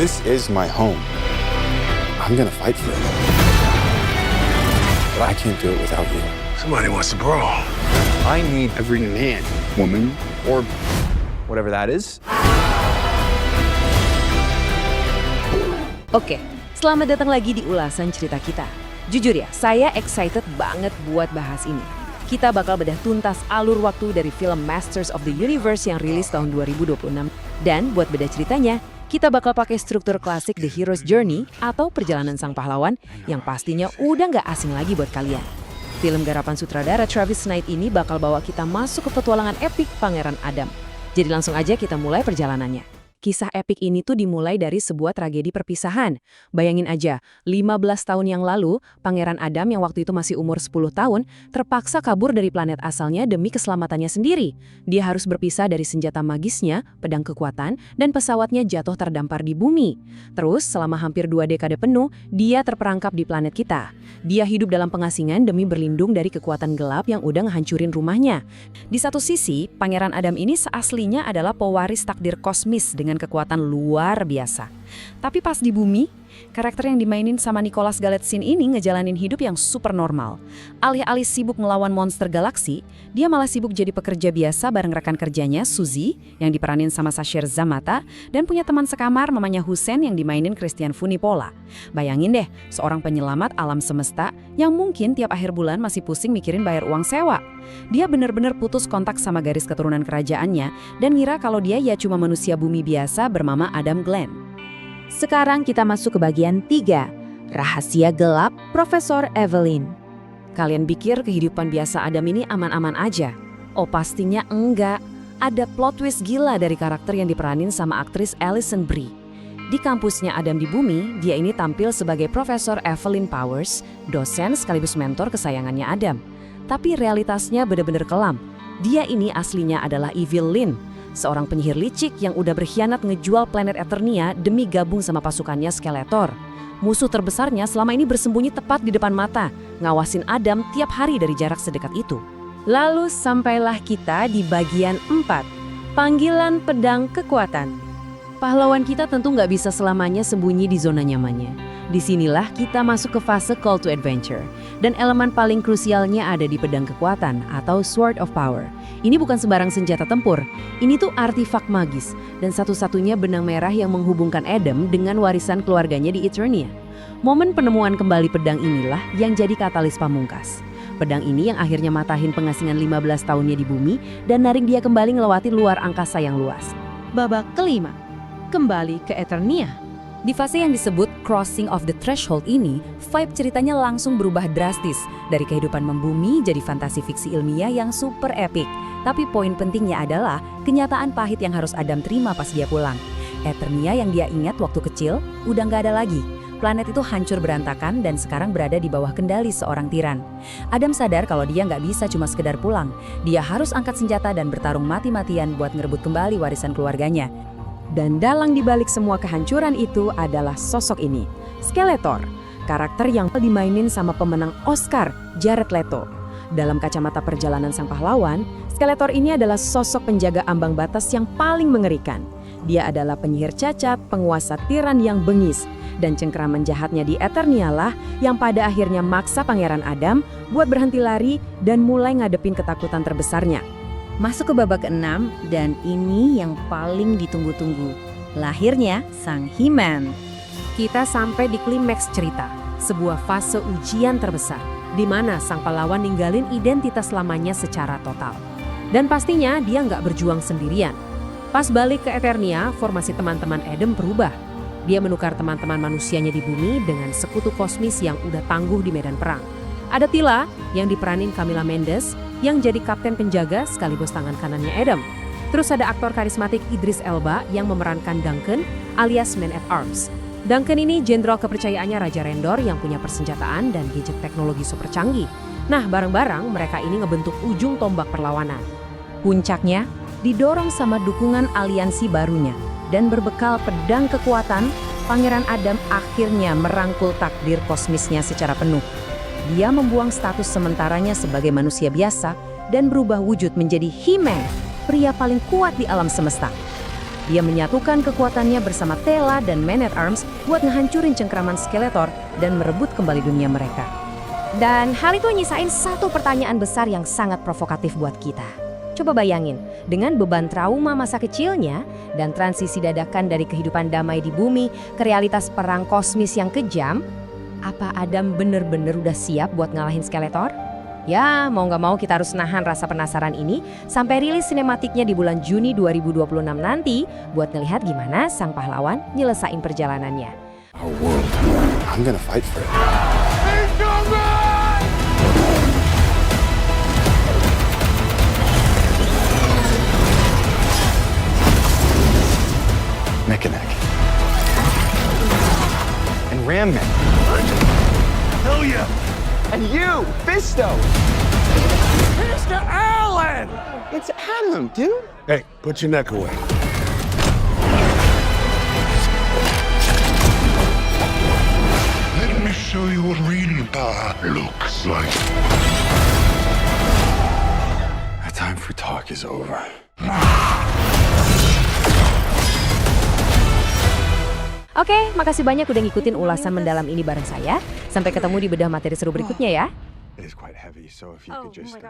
This is my home. I'm gonna fight for it. But I can't do it without you. Somebody wants to brawl. I need every man, woman, or whatever that is. Oke, selamat datang lagi di ulasan cerita kita. Jujur ya, saya excited banget buat bahas ini. Kita bakal bedah tuntas alur waktu dari film Masters of the Universe yang rilis tahun 2026. Dan buat bedah ceritanya, kita bakal pakai struktur klasik The Hero's Journey atau Perjalanan Sang Pahlawan yang pastinya udah nggak asing lagi buat kalian. Film garapan sutradara Travis Knight ini bakal bawa kita masuk ke petualangan epik Pangeran Adam. Jadi langsung aja kita mulai perjalanannya. Kisah epik ini tuh dimulai dari sebuah tragedi perpisahan. Bayangin aja, 15 tahun yang lalu, Pangeran Adam yang waktu itu masih umur 10 tahun, terpaksa kabur dari planet asalnya demi keselamatannya sendiri. Dia harus berpisah dari senjata magisnya, pedang kekuatan, dan pesawatnya jatuh terdampar di bumi. Terus, selama hampir 2 dekade penuh, dia terperangkap di planet kita. Dia hidup dalam pengasingan demi berlindung dari kekuatan gelap yang udah ngehancurin rumahnya. Di satu sisi, Pangeran Adam ini seaslinya adalah pewaris takdir kosmis dengan kekuatan luar biasa. Tapi pas di bumi, karakter yang dimainin sama Nicholas Galitzine ini ngejalanin hidup yang super normal. Alih-alih sibuk ngelawan monster galaksi, dia malah sibuk jadi pekerja biasa bareng rekan kerjanya, Suzy, yang diperanin sama Sasheer Zamata, dan punya teman sekamar mamanya Hussein yang dimainin Christian Funipola. Bayangin deh, seorang penyelamat alam semesta yang mungkin tiap akhir bulan masih pusing mikirin bayar uang sewa. Dia benar-benar putus kontak sama garis keturunan kerajaannya dan ngira kalau dia ya cuma manusia bumi biasa bernama Adam Glenn. Sekarang kita masuk ke bagian 3, Rahasia Gelap Profesor Evelyn. Kalian pikir kehidupan biasa Adam ini aman-aman aja? Oh pastinya enggak. Ada plot twist gila dari karakter yang diperanin sama aktris Alison Brie. Di kampusnya Adam di bumi, dia ini tampil sebagai Profesor Evelyn Powers, dosen sekaligus mentor kesayangannya Adam. Tapi realitasnya benar-benar kelam. Dia ini aslinya adalah Evil Lyn, seorang penyihir licik yang udah berkhianat ngejual planet Eternia demi gabung sama pasukannya Skeletor. Musuh terbesarnya selama ini bersembunyi tepat di depan mata, ngawasin Adam tiap hari dari jarak sedekat itu. Lalu sampailah kita di bagian 4, Panggilan Pedang Kekuatan. Pahlawan kita tentu nggak bisa selamanya sembunyi di zona nyamannya. Disinilah kita masuk ke fase Call to Adventure. Dan elemen paling krusialnya ada di pedang kekuatan atau Sword of Power. Ini bukan sembarang senjata tempur. Ini tuh artifak magis dan satu-satunya benang merah yang menghubungkan Adam dengan warisan keluarganya di Eternia. Momen penemuan kembali pedang inilah yang jadi katalis pamungkas. Pedang ini yang akhirnya matahin pengasingan 15 tahunnya di bumi dan narik dia kembali ngelewati luar angkasa yang luas. Babak kelima, kembali ke Eternia. Di fase yang disebut Crossing of the Threshold ini, vibe ceritanya langsung berubah drastis dari kehidupan membumi jadi fantasi fiksi ilmiah yang super epic. Tapi poin pentingnya adalah kenyataan pahit yang harus Adam terima pas dia pulang. Eternia yang dia ingat waktu kecil udah nggak ada lagi. Planet itu hancur berantakan dan sekarang berada di bawah kendali seorang tiran. Adam sadar kalau dia nggak bisa cuma sekedar pulang. Dia harus angkat senjata dan bertarung mati-matian buat ngerebut kembali warisan keluarganya. Dan dalang dibalik semua kehancuran itu adalah sosok ini, Skeletor, karakter yang dimainin sama pemenang Oscar, Jared Leto. Dalam kacamata Perjalanan Sang Pahlawan, Skeletor ini adalah sosok penjaga ambang batas yang paling mengerikan. Dia adalah penyihir cacat, penguasa tiran yang bengis, dan cengkeraman jahatnya di Eternia lah yang pada akhirnya maksa Pangeran Adam buat berhenti lari dan mulai ngadepin ketakutan terbesarnya. Masuk ke babak ke-6 dan ini yang paling ditunggu-tunggu. Lahirnya Sang He-Man. Kita sampai di klimaks cerita, sebuah fase ujian terbesar, di mana sang pahlawan ninggalin identitas lamanya secara total. Dan pastinya dia nggak berjuang sendirian. Pas balik ke Eternia, formasi teman-teman Adam berubah. Dia menukar teman-teman manusianya di bumi dengan sekutu kosmis yang udah tangguh di medan perang. Ada Tila yang diperanin Camila Mendes yang jadi kapten penjaga sekaligus tangan kanannya Adam. Terus ada aktor karismatik Idris Elba yang memerankan Duncan alias Man at Arms. Duncan ini jenderal kepercayaannya Raja Rendor yang punya persenjataan dan gadget teknologi super canggih. Nah, bareng-bareng mereka ini ngebentuk ujung tombak perlawanan. Puncaknya didorong sama dukungan aliansi barunya dan berbekal pedang kekuatan, Pangeran Adam akhirnya merangkul takdir kosmisnya secara penuh. Dia membuang status sementaranya sebagai manusia biasa dan berubah wujud menjadi He-Man, pria paling kuat di alam semesta. Dia menyatukan kekuatannya bersama Tela dan Man-at-Arms buat ngehancurin cengkraman Skeletor dan merebut kembali dunia mereka. Dan hal itu nyisain satu pertanyaan besar yang sangat provokatif buat kita. Coba bayangin, dengan beban trauma masa kecilnya dan transisi dadakan dari kehidupan damai di bumi ke realitas perang kosmis yang kejam, apa Adam bener-bener udah siap buat ngalahin Skeletor? Ya, mau nggak mau kita harus nahan rasa penasaran ini sampai rilis sinematiknya di bulan Juni 2026 nanti buat ngelihat gimana sang pahlawan nyelesain perjalanannya. Our world. I'm gonna fight for it. Mekaneck. And Ram Man. Hell yeah! And you, Fisto! Mr. Allen! It's Adam, dude. Hey, put your neck away. Let me show you what real power looks like. The time for talk is over. Oke, makasih banyak udah ngikutin ulasan mendalam ini bareng saya. Sampai ketemu di bedah materi seru berikutnya ya. It is quite heavy, so if you could just...